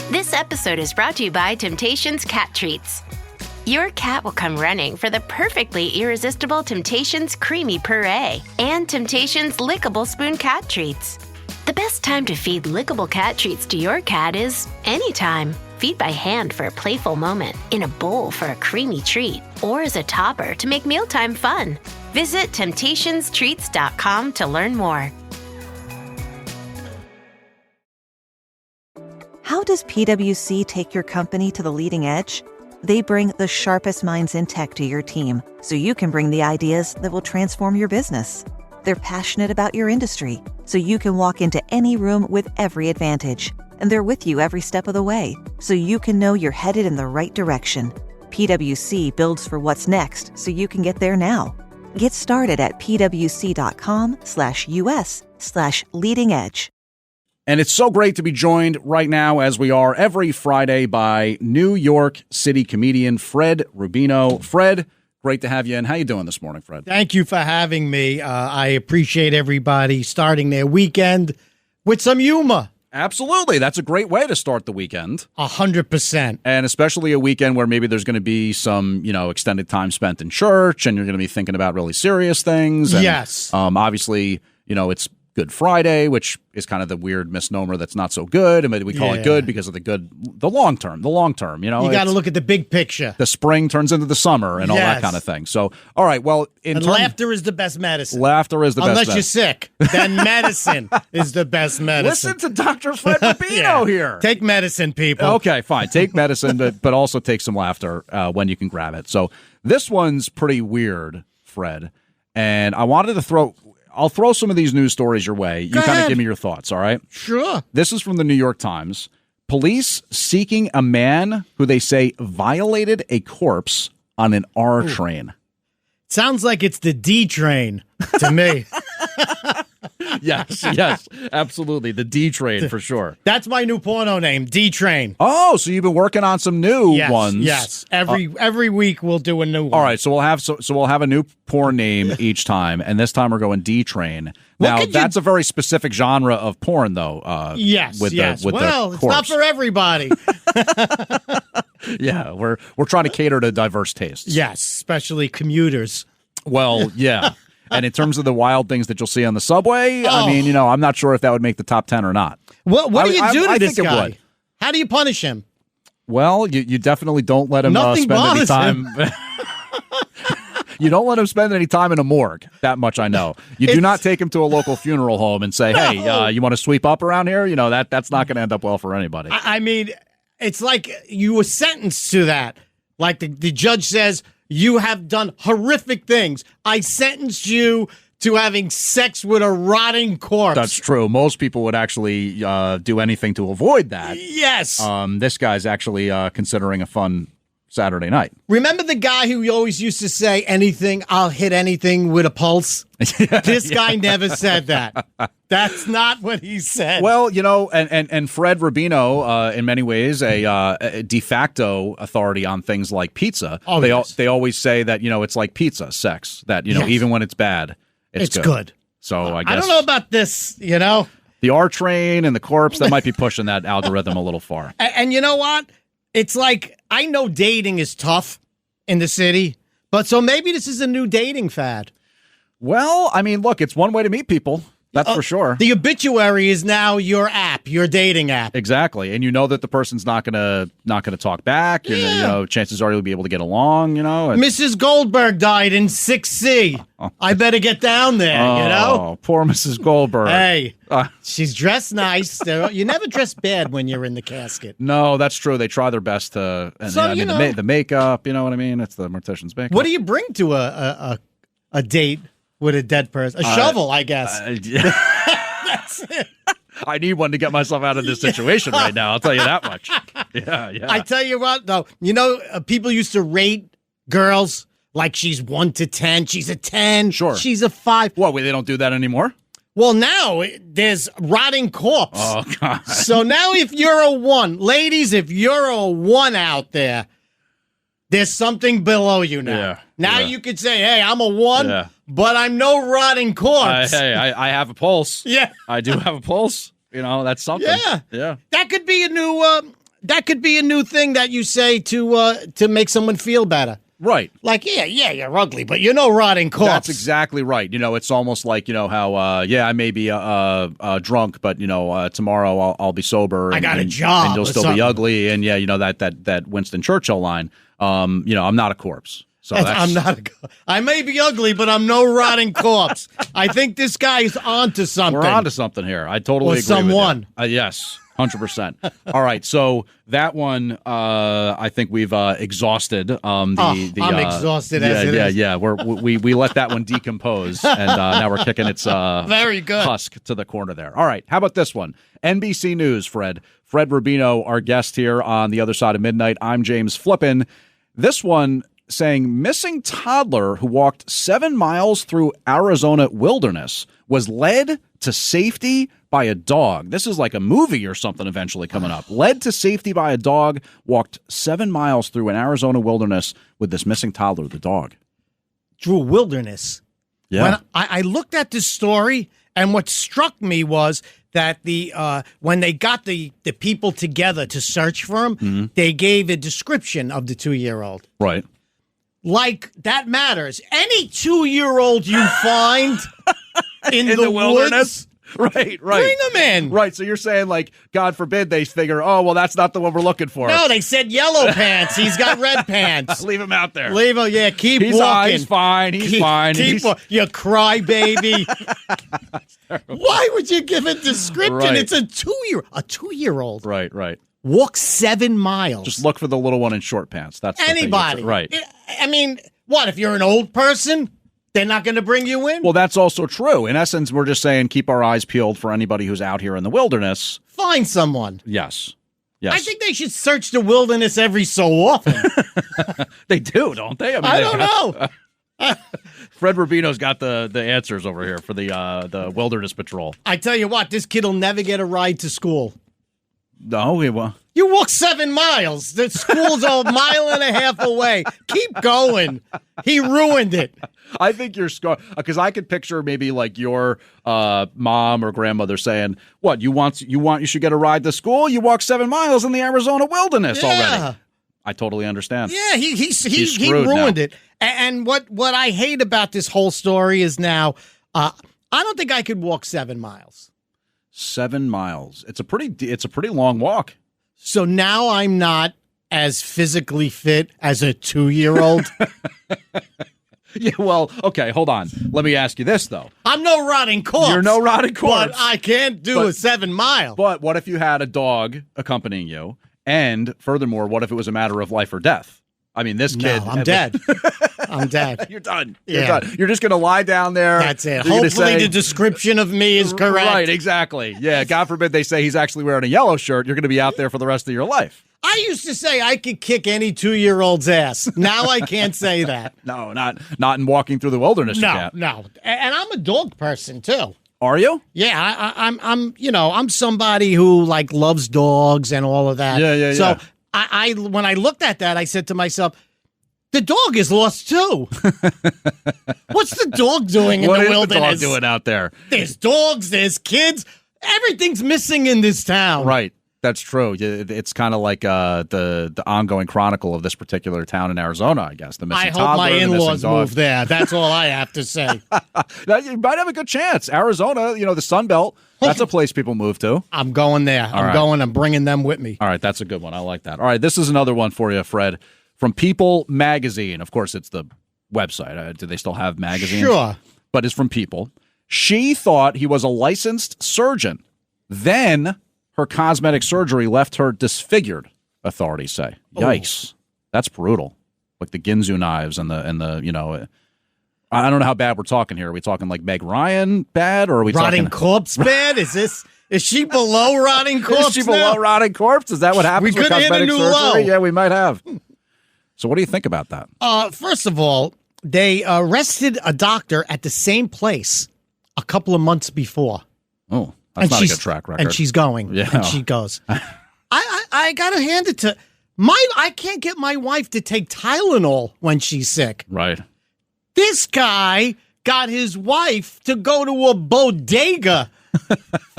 This episode is brought to you by Temptations Cat Treats. Your cat will come running for the perfectly irresistible Temptations Creamy Puree and Temptations Lickable Spoon Cat Treats. The best time to feed lickable cat treats to your cat is anytime. Feed by hand for a playful moment, in a bowl for a creamy treat, or as a topper to make mealtime fun. Visit TemptationsTreats.com to learn more. How does PwC take your company to the leading edge? They bring the sharpest minds in tech to your team, so you can bring the ideas that will transform your business. They're passionate about your industry, so you can walk into any room with every advantage. And they're with you every step of the way, so you can know you're headed in the right direction. PwC builds for what's next, so you can get there now. Get started at pwc.com/us/leading edge. And it's so great to be joined right now, as we are every Friday, by New York City comedian Fred Rubino. Fred, great to have you in. How you doing this morning, Fred? Thank you for having me. I appreciate everybody starting their weekend with some humor. Absolutely. That's a great way to start the weekend. 100%. And especially a weekend where maybe there's going to be some, extended time spent in church and you're going to be thinking about really serious things. And, yes. Obviously, it's Good Friday, which is kind of the weird misnomer that's not so good. And we call it good because of the long term. You got to look at the big picture. The spring turns into the summer and all that kind of thing. So, all right, well, laughter is the best medicine. Laughter is the best medicine. Unless you're sick, then medicine is the best medicine. Listen to Dr. Fred Rubino here. Take medicine, people. Okay, fine. Take medicine, but also take some laughter when you can grab it. So this one's pretty weird, Fred. And I wanted to I'll throw some of these news stories your way. You kind of give me your thoughts, all right? Sure. This is from the New York Times. Police seeking a man who they say violated a corpse on an R train. Sounds like it's the D train to me. Yes, absolutely. The D train for sure. That's my new porno name, D Train. Oh, so you've been working on some new ones. Yes. Every week we'll do a new one. All right, so we'll have a new porn name each time, and this time we're going D Train. Now that's a very specific genre of porn, though. Yes. It's not for everybody. Yeah, we're trying to cater to diverse tastes. Yes, especially commuters. Well, yeah. And in terms of the wild things that you'll see on the subway, I mean, I'm not sure if that would make the top 10 or not. What do you do to this guy? It would. How do you punish him? Well, you definitely don't let him spend any time. You don't let him spend any time in a morgue. That much I know. You do not take him to a local funeral home and say, "Hey, you want to sweep up around here?" That's not going to end up well for anybody. I mean, it's like you were sentenced to that. Like the judge says, you have done horrific things. I sentenced you to having sex with a rotting corpse. That's true. Most people would actually do anything to avoid that. Yes. This guy's actually considering a fun Saturday night. Remember the guy who always used to say, I'll hit anything with a pulse? This guy never said that. That's not what he said. Well, and Fred Rubino, in many ways, a de facto authority on things like pizza. Oh, they always say that, it's like pizza, sex, that, even when it's bad, it's good. So I guess. I don't know about this, The R train and the corpse, that might be pushing that algorithm a little far. And you know what? It's like, I know dating is tough in the city, but so maybe this is a new dating fad. Well, I mean, look, it's one way to meet people. That's for sure. The obituary is now your app, your dating app. Exactly, and you know that the person's not gonna talk back. Yeah. Chances are you'll be able to get along. Mrs. Goldberg died in 6C. I better get down there. Oh, poor Mrs. Goldberg. Hey, she's dressed nice. You never dress bad when you're in the casket. No, that's true. They try their best to. And, the makeup. You know what I mean? It's the mortician's makeup. What do you bring to a date with a dead person? A shovel, I guess. That's it. I need one to get myself out of this situation right now. I'll tell you that much. Yeah. I tell you what, though. People used to rate girls like she's 1 to 10. She's a 10. Sure. She's a 5. What, they don't do that anymore? Well, now there's rotting corpse. Oh, God. So now if you're a 1, ladies, if you're a 1 out there, there's something below you now. Yeah. Now you could say, hey, I'm a 1, but I'm no rotting corpse. I have a pulse. Yeah. I do have a pulse. That's something. Yeah. Yeah. That could be a new that could be a new thing that you say to make someone feel better. Right. Like, yeah, you're ugly, but you're no rotting corpse. That's exactly right. It's almost like, how, I may be drunk, but, tomorrow I'll be sober. I got a job. And you'll still be ugly. And, that Winston Churchill line, I'm not a corpse. So I may be ugly, but I'm no rotting corpse. I think this guy's onto something. We're onto something here. I totally agree someone. with you. Yes. 100%. All right, so that one, I think we've exhausted. I'm exhausted as it is. Yeah. We let that one decompose, and now we're kicking its very good husk to the corner there. All right, how about this one? NBC News, Fred Rubino, our guest here on The Other Side of Midnight. I'm James Flippin. This one saying missing toddler who walked 7 miles through Arizona wilderness was led to safety by a dog. This is like a movie or something eventually coming up. Led to safety by a dog, walked 7 miles through an Arizona wilderness with this missing toddler, the dog. Through wilderness. Yeah. When I looked at this story, and what struck me was that when they got the people together to search for him, they gave a description of the 2-year-old. Right. Like, that matters. Any 2-year-old you find in the wilderness. Woods, Right. bring them in. Right, so you're saying, like, God forbid they figure, oh, well, that's not the one we're looking for. No, they said yellow pants. He's got red pants. Leave him out there. Leave him, yeah, keep He's walking. He's fine, he's fine. You crybaby. Why would you give a description? Right. It's a 2-year-old. Right. Walk 7 miles. Just look for the little one in short pants. That's anybody. Right. I mean, what, if you're an old person? They're not going to bring you in? Well, that's also true. In essence, we're just saying keep our eyes peeled for anybody who's out here in the wilderness. Find someone. Yes. I think they should search the wilderness every so often. They do, don't they? I don't know. Fred Rubino's got the answers over here for the wilderness patrol. I tell you what, this kid will never get a ride to school. No, he won't. You walk 7 miles. The school's a mile and a half away. Keep going. He ruined it. I think you're scarred because I could picture maybe like your mom or grandmother saying, "What you should get a ride to school? You walk 7 miles in the Arizona wilderness already." I totally understand. Yeah, he ruined it. And what I hate about this whole story is now, I don't think I could walk 7 miles. 7 miles. It's a pretty long walk. So now I'm not as physically fit as a 2-year-old. Yeah, well, okay, hold on. Let me ask you this, though. I'm no rotting corpse. You're no rotting corpse. But I can't do a 7 mile. But what if you had a dog accompanying you? And furthermore, what if it was a matter of life or death? I mean, this kid... I'm dead. I'm dead. You're done. Yeah. You're just going to lie down there. That's it. Hopefully the description of me is correct. Right, exactly. Yeah, God forbid they say he's actually wearing a yellow shirt. You're going to be out there for the rest of your life. I used to say I could kick any 2-year-old's ass. Now I can't say that. No, not in walking through the wilderness. No. And I'm a dog person too. Are you? Yeah, I'm somebody who like loves dogs and all of that. Yeah. So I when I looked at that, I said to myself, the dog is lost too. What's the dog doing in the wilderness? What is the dog doing out there? There's dogs, there's kids. Everything's missing in this town. Right. That's true. It's kind of like the ongoing chronicle of this particular town in Arizona, I guess. The missing I hope my toddler, in-laws move there. That's all I have to say. You might have a good chance. Arizona, the Sun Belt, that's a place people move to. I'm going there. I'm bringing them with me. All right, that's a good one. I like that. All right, this is another one for you, Fred, from People Magazine. Of course, it's the website. Do they still have magazines? Sure. But it's from People. She thought he was a licensed surgeon. Then... her cosmetic surgery left her disfigured, authorities say. Yikes. That's brutal. Like the Ginzu knives and the I don't know how bad we're talking here. Are we talking like Meg Ryan bad, or are we rotting talking corpse bad? Is she below rotting corpse? Is she below rotting corpse? Is that what happens with cosmetic surgery? Low. Yeah, we might have. So what do you think about that? First of all, they arrested a doctor at the same place a couple of months before. Oh. That's not a good track record. And she's going. Yeah. And she goes. I got to hand it to I can't get my wife to take Tylenol when she's sick. Right. This guy got his wife to go to a bodega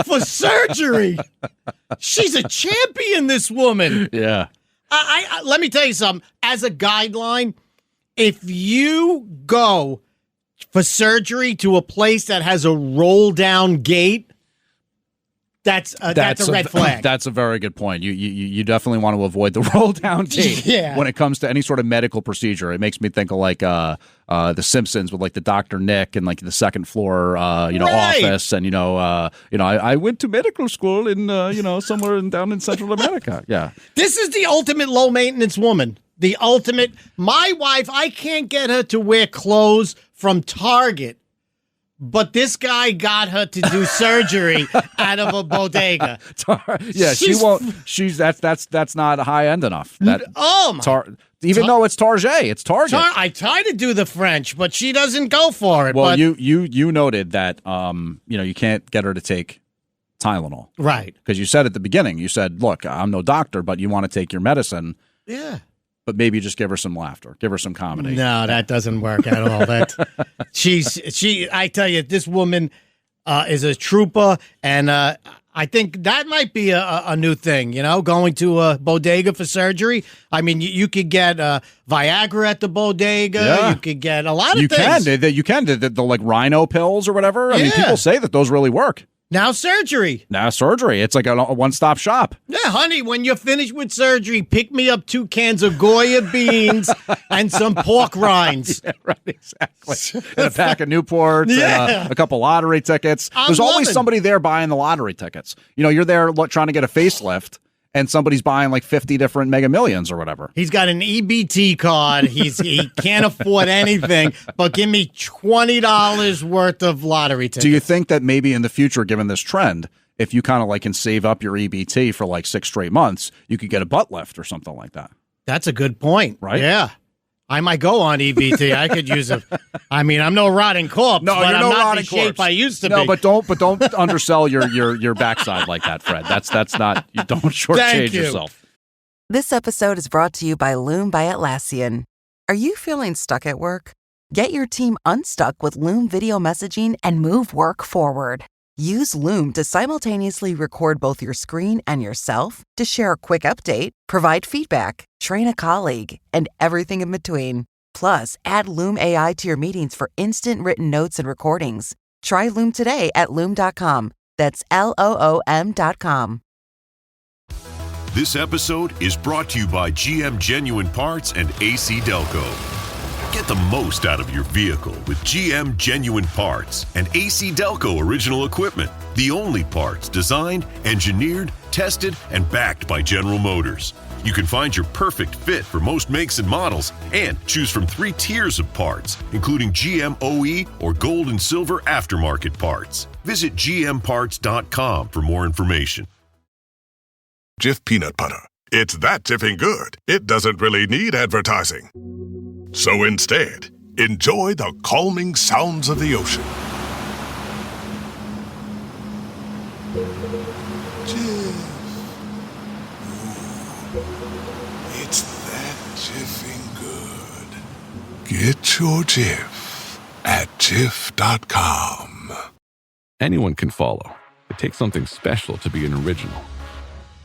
for surgery. She's a champion, this woman. Yeah. I let me tell you something. As a guideline, if you go for surgery to a place that has a roll-down gate, that's a red flag. That's a very good point. You definitely want to avoid the roll down gate when it comes to any sort of medical procedure. It makes me think of like The Simpsons with like the Dr. Nick and like the second floor office, and I went to medical school in somewhere down in Central America. Yeah, this is the ultimate low maintenance woman. The ultimate. My wife, I can't get her to wear clothes from Target. But this guy got her to do surgery out of a bodega. Yeah, she won't. That's not high end enough. Though it's Target, it's Target. I try to do the French, but she doesn't go for it. Well, but, you noted that you can't get her to take Tylenol, right? Because you said at the beginning, you said, "Look, I'm no doctor, but you want to take your medicine." Yeah. But maybe just give her some laughter, give her some comedy. No, that doesn't work at all. I tell you, this woman is a trooper, and I think that might be a new thing. Going to a bodega for surgery. I mean, you could get Viagra at the bodega. Yeah. You could get a lot of things. You can. The like rhino pills or whatever. I mean, people say that those really work. Now surgery. It's like a one-stop shop. Yeah, honey, when you're finished with surgery, pick me up 2 cans of Goya beans and some pork rinds. Yeah, right, exactly. And a pack of Newports and a couple lottery tickets. There's always somebody there buying the lottery tickets. You're there trying to get a facelift, and somebody's buying like 50 different Mega Millions or whatever. He's got an EBT card. He can't afford anything, but give me $20 worth of lottery tickets. Do you think that maybe in the future, given this trend, if you kind of like can save up your EBT for like 6 straight months, you could get a butt lift or something like that? That's a good point. Right? Yeah. I might go on EBT. I could use I'm no rotting corpse. No, but you're I'm no not rotting the shape corpse. I used to no, be. but don't undersell your backside like that, Fred. That's not. You don't shortchange yourself. This episode is brought to you by Loom by Atlassian. Are you feeling stuck at work? Get your team unstuck with Loom video messaging and move work forward. Use Loom to simultaneously record both your screen and yourself to share a quick update, provide feedback, train a colleague, and everything in between. Plus, add Loom AI to your meetings for instant written notes and recordings. Try Loom today at Loom.com. That's LOOM.com. This episode is brought to you by GM Genuine Parts and AC Delco. Get the most out of your vehicle with GM Genuine Parts and AC Delco original equipment. The only parts designed, engineered, tested, and backed by General Motors. You can find your perfect fit for most makes and models and choose from 3 tiers of parts, including GM OE or gold and silver aftermarket parts. Visit gmparts.com for more information. Jif peanut butter. It's that Jiffing good, it doesn't really need advertising. So instead, enjoy the calming sounds of the ocean. Jif. Ooh, it's that Jiffing good. Get your Jif at Jif.com. Anyone can follow. It takes something special to be an original.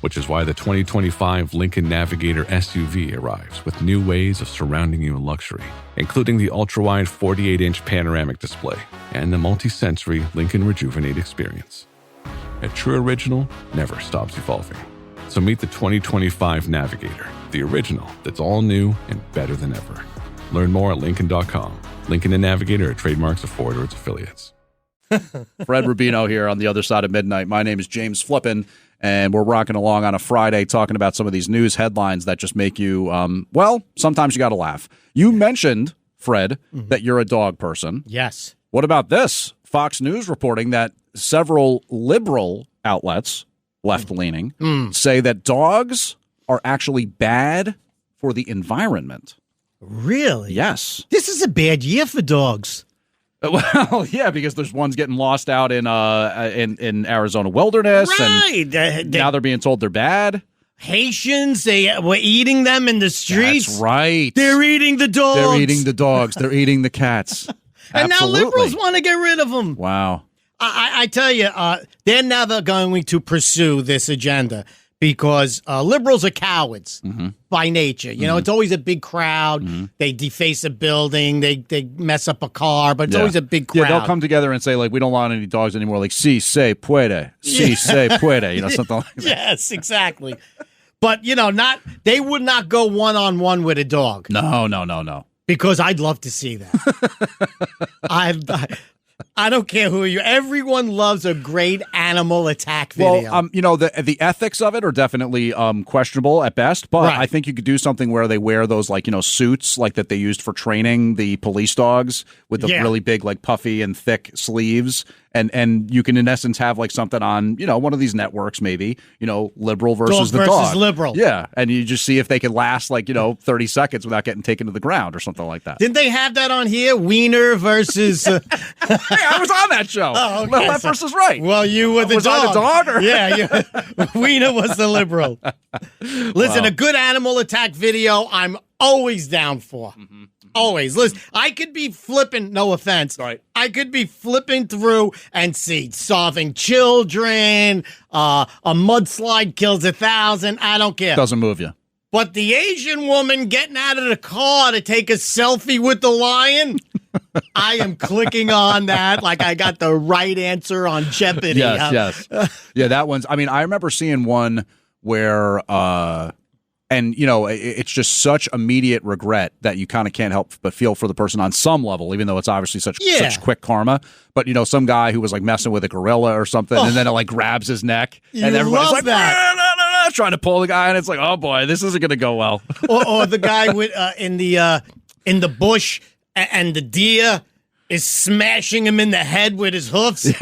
Which is why the 2025 Lincoln Navigator SUV arrives with new ways of surrounding you in luxury, including the ultra-wide 48-inch panoramic display and the multi-sensory Lincoln Rejuvenate experience. A true original never stops evolving. So meet the 2025 Navigator, the original that's all new and better than ever. Learn more at Lincoln.com. Lincoln and Navigator are trademarks of Ford or its affiliates. Fred Rubino here on the other side of midnight. My name is James Flippin, and we're rocking along on a Friday talking about some of these news headlines that just make you, sometimes you got to laugh. You mentioned, Fred, that you're a dog person. Yes. What about this? Fox News reporting that several liberal outlets, left-leaning, say that dogs are actually bad for the environment. Really? Yes. This is a bad year for dogs. Well, yeah, because there's ones getting lost out in Arizona wilderness, right? And now they're being told they're bad. Haitians, they were eating them in the streets. That's right. They're eating the dogs. They're eating the dogs. They're eating the cats. And now liberals want to get rid of them. Wow. I tell you, they're never going to pursue this agenda because liberals are cowards by nature. You know, it's always a big crowd. They deface a building. They mess up a car, but it's always a big crowd. Yeah, they'll come together and say, like, we don't want any dogs anymore. Like, si se puede, si se puede, something like that. Yes, exactly. But, they would not go one-on-one with a dog. No. Because I'd love to see that. I don't care who you are. Everyone loves a great animal attack video. Well, the ethics of it are definitely questionable at best, but I think you could do something where they wear those, like, suits like that they used for training the police dogs with the really big, like, puffy and thick sleeves. And you can, in essence, have like something on, one of these networks, maybe, liberal versus the dog. Liberal. Yeah. And you just see if they can last like, 30 seconds without getting taken to the ground or something like that. Didn't they have that on here? Wiener versus. Hey, I was on that show. Oh, okay. Left versus right. Well, you were the was dog. I the dog? Or? Yeah. Wiener was the liberal. Listen, a good animal attack video, I'm always down for. Always. Listen, I could be flipping, no offense. Right. I could be flipping through and see starving children, a mudslide kills 1,000. I don't care. Doesn't move you. But the Asian woman getting out of the car to take a selfie with the lion, I am clicking on that like I got the right answer on Jeopardy. Yes. Yeah, that one's, I remember seeing one where, and, it's just such immediate regret that you kind of can't help but feel for the person on some level, even though it's obviously such quick karma. But, some guy who was like messing with a gorilla or something, and then it like grabs his neck, and everybody's like, nah, trying to pull the guy, and it's like, oh boy, this isn't going to go well. or the guy with in the bush, and the deer is smashing him in the head with his hoofs.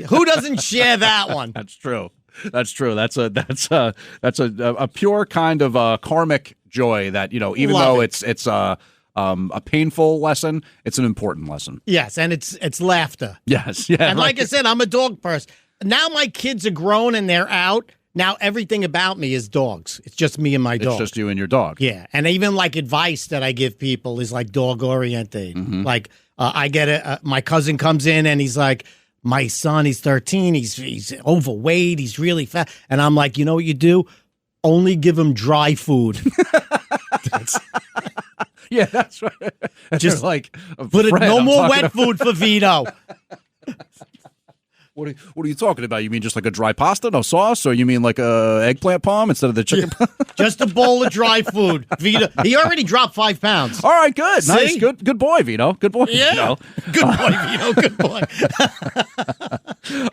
Who doesn't share that one? That's true. That's a pure kind of karmic joy that, even though it's a painful lesson, it's an important lesson. Yes, and it's laughter. Yes, yeah. And like I said, I'm a dog person. Now my kids are grown and they're out. Now everything about me is dogs. It's just me and my dog. It's just you and your dog. Yeah, and even like advice that I give people is like dog oriented. Like I get my cousin comes in and he's like, my son, he's 13, he's overweight, he's really fat. And I'm like, you know what you do? Only give him dry food. Yeah, that's right. Just like, no more wet food for Vito. What are you talking about? You mean just like a dry pasta, no sauce? Or you mean like a eggplant palm instead of the chicken? Just a bowl of dry food. Vito, he already dropped 5 pounds. All right, good. See? Nice. Good boy, Vito. Good boy, yeah. Vito. Good boy, Vito. Good boy.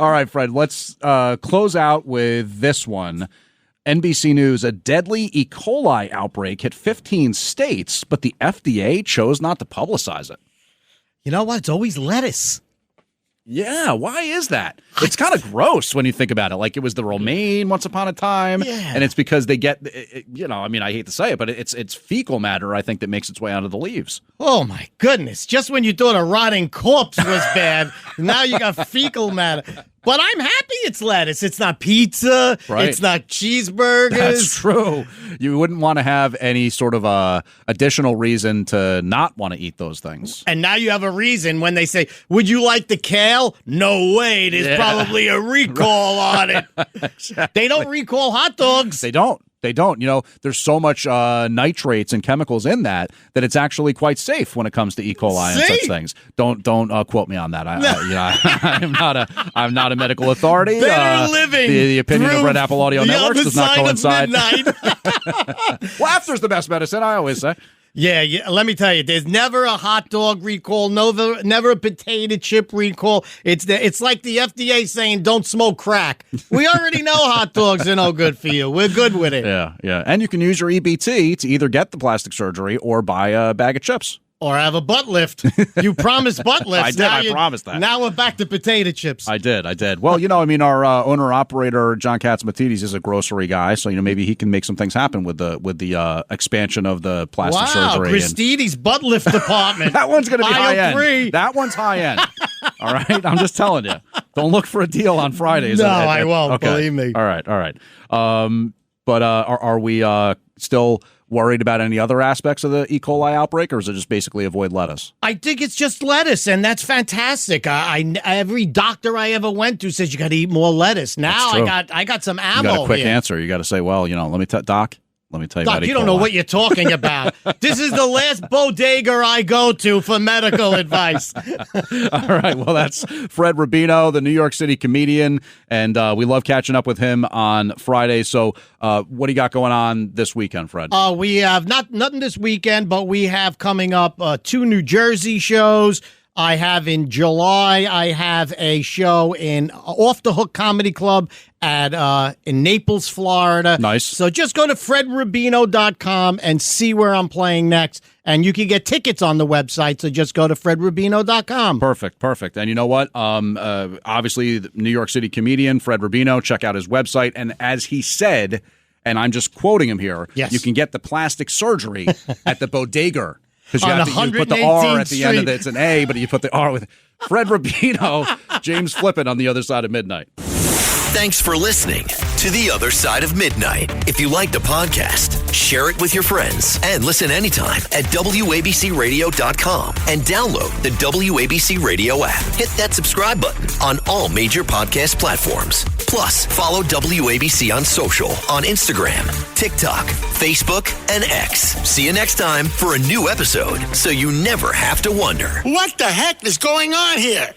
All right, Fred, let's close out with this one. NBC News, a deadly E. coli outbreak hit 15 states, but the FDA chose not to publicize it. You know what? It's always lettuce. Yeah, why is that? It's kind of gross when you think about it. Like it was the romaine once upon a time, and it's because they get, I hate to say it, but it's fecal matter, I think, that makes its way onto the leaves. Oh, my goodness. Just when you thought a rotting corpse was bad, now you got fecal matter. But I'm happy it's lettuce. It's not pizza. Right. It's not cheeseburgers. That's true. You wouldn't want to have any sort of additional reason to not want to eat those things. And now you have a reason when they say, would you like the kale? No way. There's probably a recall on it. Exactly. They don't recall hot dogs. They don't. There's so much nitrates and chemicals in that it's actually quite safe when it comes to E. coli and such things. Don't quote me on that. I'm not a medical authority. Better living. The opinion of Red Apple Audio Networks does not coincide. Laughter's the best medicine, I always say. Yeah, let me tell you, there's never a hot dog recall, never a potato chip recall. It's like the FDA saying don't smoke crack. We already know hot dogs are no good for you. We're good with it. Yeah. And you can use your EBT to either get the plastic surgery or buy a bag of chips. Or have a butt lift. You promised butt lifts. I promised that. Now we're back to potato chips. I did. Well, our owner-operator, John Katzmatidis, is a grocery guy, so, maybe he can make some things happen with the expansion of the plastic surgery. Wow, Christine's butt lift department. That one's going to be high-end. 3. That one's high-end. All right? I'm just telling you. Don't look for a deal on Fridays. No, I won't. Okay. Believe me. All right. But are we still worried about any other aspects of the E. coli outbreak, or is it just basically avoid lettuce? I think it's just lettuce, and that's fantastic. Every doctor I ever went to says you got to eat more lettuce. Now I got some ammo. You got a quick here. answer. You got to say, well, Doc. Let me tell you Doc, about E. you don't know what you're talking about. This is the last bodega I go to for medical advice. All right. Well, that's Fred Rubino, the New York City comedian, and we love catching up with him on Friday. So what do you got going on this weekend, Fred? We have nothing this weekend, but we have coming up 2 New Jersey shows. I have in July, I have a show in Off the Hook Comedy Club in Naples, Florida. Nice. So just go to fredrubino.com and see where I'm playing next. And you can get tickets on the website, so just go to fredrubino.com. Perfect. And you know what? Obviously, the New York City comedian, Fred Rubino, check out his website. And as he said, and I'm just quoting him here, yes, you can get the plastic surgery at the bodega. Because you put the 118th R at the end of it. It's an A, but you put the R with Fred Rubino, James Flippin on the other side of midnight. Thanks for listening to The Other Side of Midnight. If you like the podcast, share it with your friends and listen anytime at WABCRadio.com and download the WABC Radio app. Hit that subscribe button on all major podcast platforms. Plus, follow WABC on social on Instagram, TikTok, Facebook, and X. See you next time for a new episode so you never have to wonder. What the heck is going on here?